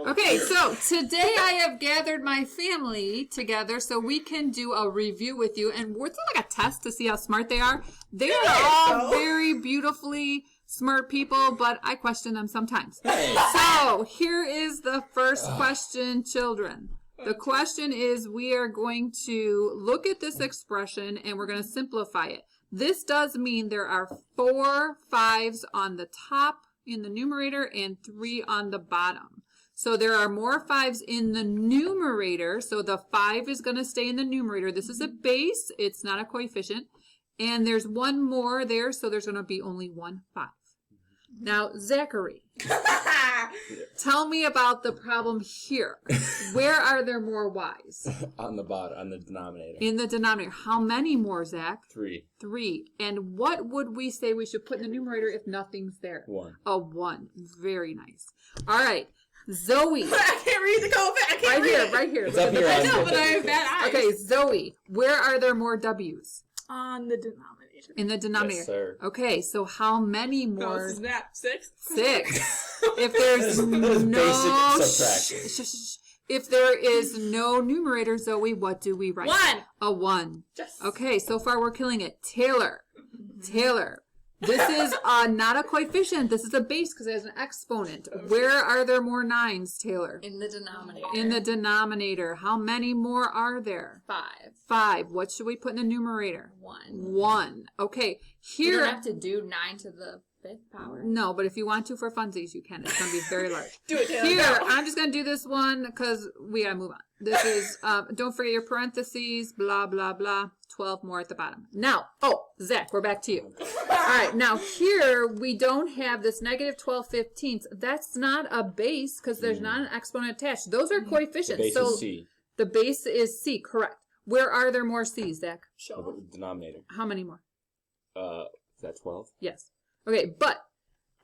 Okay, so today I have gathered my family together so we can do a review with you. And it's like a test to see how smart they are. They are all very beautifully smart people, but I question them sometimes. So here is the first question, children. The question is, we are going to look at this expression and we're going to simplify it. This does mean there are 4 5s on the top in the numerator and 3 on the bottom. So there are more 5s in the numerator. So the 5 is going to stay in the numerator. This is a base. It's not a coefficient. And there's 1 more there. So there's going to be only 1 5. Now, Zachary, tell me about the problem here. Where are there more Y's? On the bottom, on the denominator. In the denominator. How many more, Zach? 3. 3. And what would we say we should put in the numerator if nothing's there? 1. A 1. Very nice. All right. Zoe. I can't read the COVID. I can't read it. Right here. It's up here. I know, but I have bad eyes. Okay, Zoe, where are there more W's? On the denominator. In the denominator. Yes, sir. Okay, so how many more? Oh, snap. 6? 6. If there's Basic subtraction. If there is no numerator, Zoe, what do we write? 1. A 1. Yes. Okay, so far we're killing it. Taylor. This is not a coefficient. This is a base because it has an exponent. Where are there more 9s, Taylor? In the denominator. In the denominator. How many more are there? 5. 5. What should we put in the numerator? 1. 1. Okay. You Here. don't have to do 9 to the 5th power. No, but if you want to for funsies, you can. It's going to be very large. Do it, Taylor. Here, I'm just going to do this one because we got to move on. This is, don't forget your parentheses, blah, blah, blah. 12 more at the bottom. Now, Zach, we're back to you. All right, now here we don't have this negative 12/15. That's not a base because there's not an exponent attached. Those are coefficients. The base is C. The base is C, correct. Where are there more C's, Zach? The denominator. How many more? Is that 12? Yes. Okay, but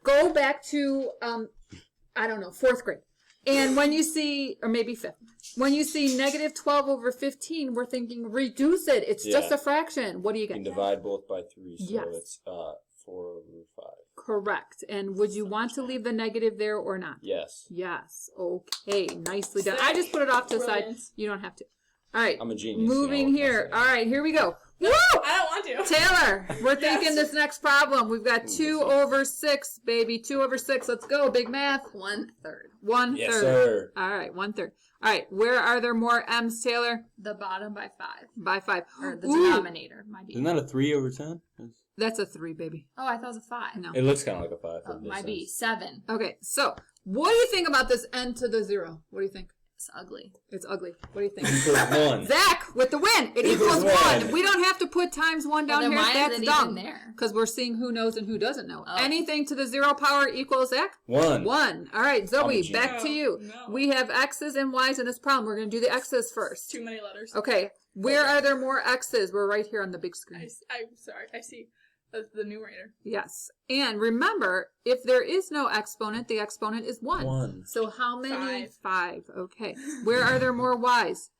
go back to, I don't know, 4th grade. And when you see, or maybe 5th, when you see negative 12 over 15, we're thinking reduce it. It's just a fraction. What do you You can get? divide both by 3, so Yes. it's 4 over 5. Correct. And would you want to leave the negative there or not? Yes. Yes. Okay. Nicely done. I just put it off to the side. Brilliant. You don't have to. All right. I'm a genius. Moving you know, here. All right. Here we go. Woo! I don't want to. Taylor, we're thinking this next problem. We've got 2 over 6, baby. 2 over 6. Let's go. Big math. 1/3. 1/3. Yes, sir. All right. 1/3. All right. Where are there more M's, Taylor? The bottom by 5. By 5. Or the Ooh, denominator. Might be. Isn't that a 3 over 10? that's a 3, baby. Oh, I thought it was a 5. No. It looks kind of like a 5. Oh, from might be. distance. 7. Okay. So, what do you think about this n to the 0? What do you think? It's ugly. It's ugly. What do you think? Equals 1. Zach, with the win. It Equals equals 1. 1. We don't have to put times 1 down Well, then here. why is That's it dumb. even there? Because we're seeing who knows and who doesn't know. Oh. Anything to the 0 power equals, Zach? 1. 1. All right, I'm Zoe, a back to you. No. We have X's and Y's in this problem. We're going to do the X's first. Too many letters. Okay. Where are there more X's? We're right here on the big screen. I'm sorry. I see the numerator. Yes. And remember, if there is no exponent, the exponent is 1. 1. So how many? 5. 5. Okay. Where are there more Y's?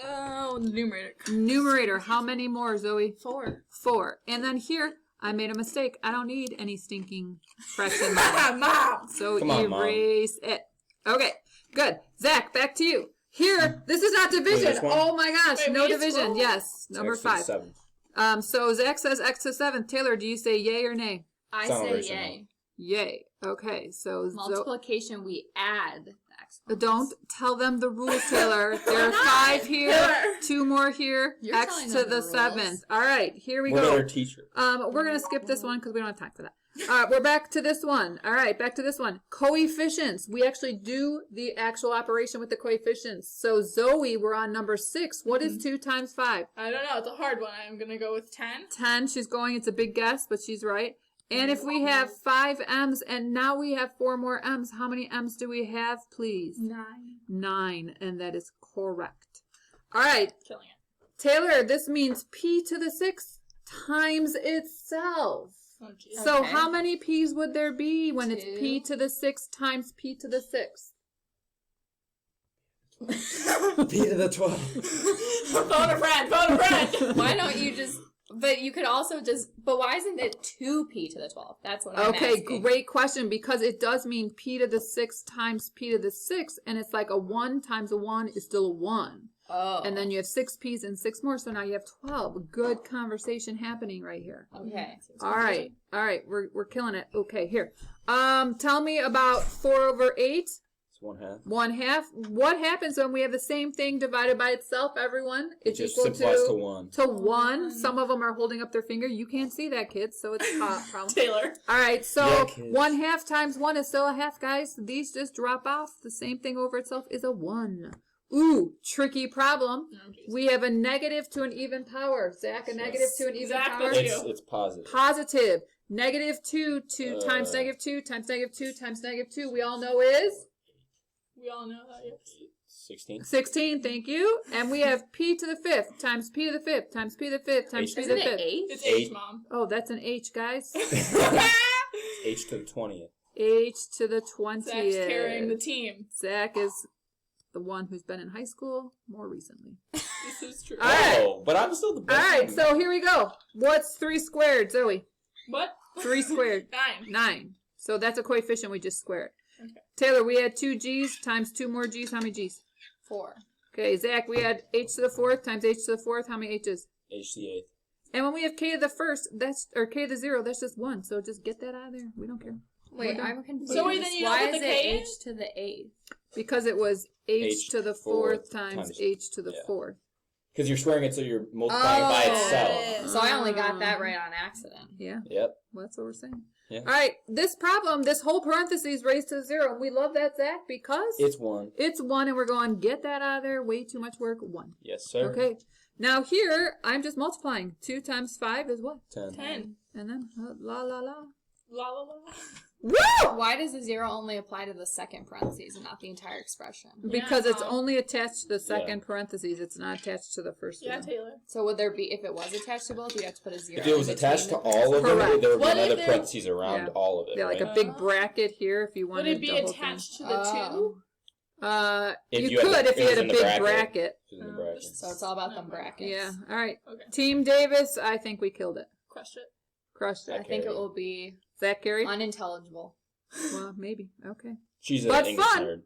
The numerator. Numerator. How many more, Zoe? 4. 4. And then here, I made a mistake. I don't need any stinking fraction mark. Mom. So Come on, Mom. erase it. Okay. Good. Zach, back to you. Here, this is not division. this one? Oh my gosh. Wait, No we division. scroll? Yes. Number X to the 5. 7th. So Zach says X to 7. Taylor, do you say yay or nay? I Sound say very yay. Yay. Okay. So Multiplication, we add the exponents. don't tell them the rules, Taylor. There are not. 5 here, Taylor. 2 more here. You're X telling to them the the 7th. rules. All right. Here we What about our go. teacher? We're going to skip this one because we don't have time for that. We're back to this one. All right, back to this one. Coefficients. We actually do the actual operation with the coefficients. So Zoe, we're on number 6. What is 2 times 5? I don't know. It's a hard one. I'm going to go with 10. 10. She's going. It's a big guess, but she's right. And if we have 5 M's and now we have 4 more M's, how many M's do we have, please? 9. 9. And that is correct. All right, Killing it. Taylor, this means P to the 6 times itself. Oh, geez. So Okay. how many P's would there be when it's 2. P to the 6 times P to the 6? P to the 12. Phone a friend. Phone a friend. Why don't you just But you could also but why isn't it 2p to the 12th? That's what I'm Okay, asking. great question, because it does mean p to the 6 times p to the 6, and it's like a 1 times a 1 is still a 1. Oh. And then you have 6 p's and 6 more, so now you have 12. Good conversation happening right here. Okay. All right, we're killing it. Okay, here. Tell me about 4/8. It's 1/2. 1/2. What happens when we have the same thing divided by itself, everyone? It It's just equal simplifies to 1. to 1. Some of them are holding up their finger. You can't see that, kids, so it's a problem. Taylor. All right, so Yeah, kids. 1/2 times 1 is still a half, guys. These just drop off. The same thing over itself is a 1. Ooh, tricky problem. Oh, geez. We have a negative to an even power. Zach, a negative to an even Zach, power? what's It's positive. Positive. -2 times -2 times -2 times -2, we all know is? We all know that. Yeah. 16. 16, thank you. And we have p to the 5th times p to the 5th times p to the 5th times p to Isn't the it 5th. 8? It's Eight. H, Mom. Oh, that's an H, guys. H to the 20th. H to the 20th. Zach's carrying the team. Zach is the one who's been in high school more recently. This is true. All right. Oh, but I'm still the All best. right, one. so here we go. What's 3 squared, Zoe? What? 3 squared. 9. 9. So that's a coefficient we just squared. Okay. Taylor, we had 2 G's times 2 more G's. How many G's? 4. Okay, Zach, we had h to the 4th times h to the 4th. How many h's? H to the 8th. And when we have k to the 1st, or k to the 0, that's just 1. So just get that out of there. We don't care. Wait, We're done. I'm confused. So wait, then you know Why what is the it K h is? to the 8th? Because it was h H to the 4th times h to the yeah. 4th. Because you're swearing it so you're multiplying by itself. So I only got that right on accident. Yeah, Yep. well, that's what we're saying. Yeah. All right, this problem, this whole parentheses raised to 0. And we love that, Zach, because It's 1. it's 1, and we're going, get that out of there. Way too much work. 1. Yes, sir. Okay. Now here, I'm just multiplying. 2 times 5 is what? 10. 10. And then la la la. La la la. Woo! Why does the 0 only apply to the second parentheses and not the entire expression? Because it's Yeah. only attached to the second parentheses. It's not attached to the first Yeah, one. Taylor. So would there be, if it was attached to both, you have to put a 0 If it was in attached to between the all of them, Correct. there would be What if another there- parentheses around Yeah. all of it. Yeah, like right? a big bracket here if you Would wanted it be the whole attached thing. to the 2? If Oh. You you had could the- if it you was had a in the big bracket. bracket. It's in the bracket. So it's all about them brackets. Yeah. All right. Okay. Team Davis, I think we killed it. Crush it. Crushed I it. think it Carrie. will be Zach Gary? unintelligible. Well, maybe. Okay. She's an But English fun. nerd.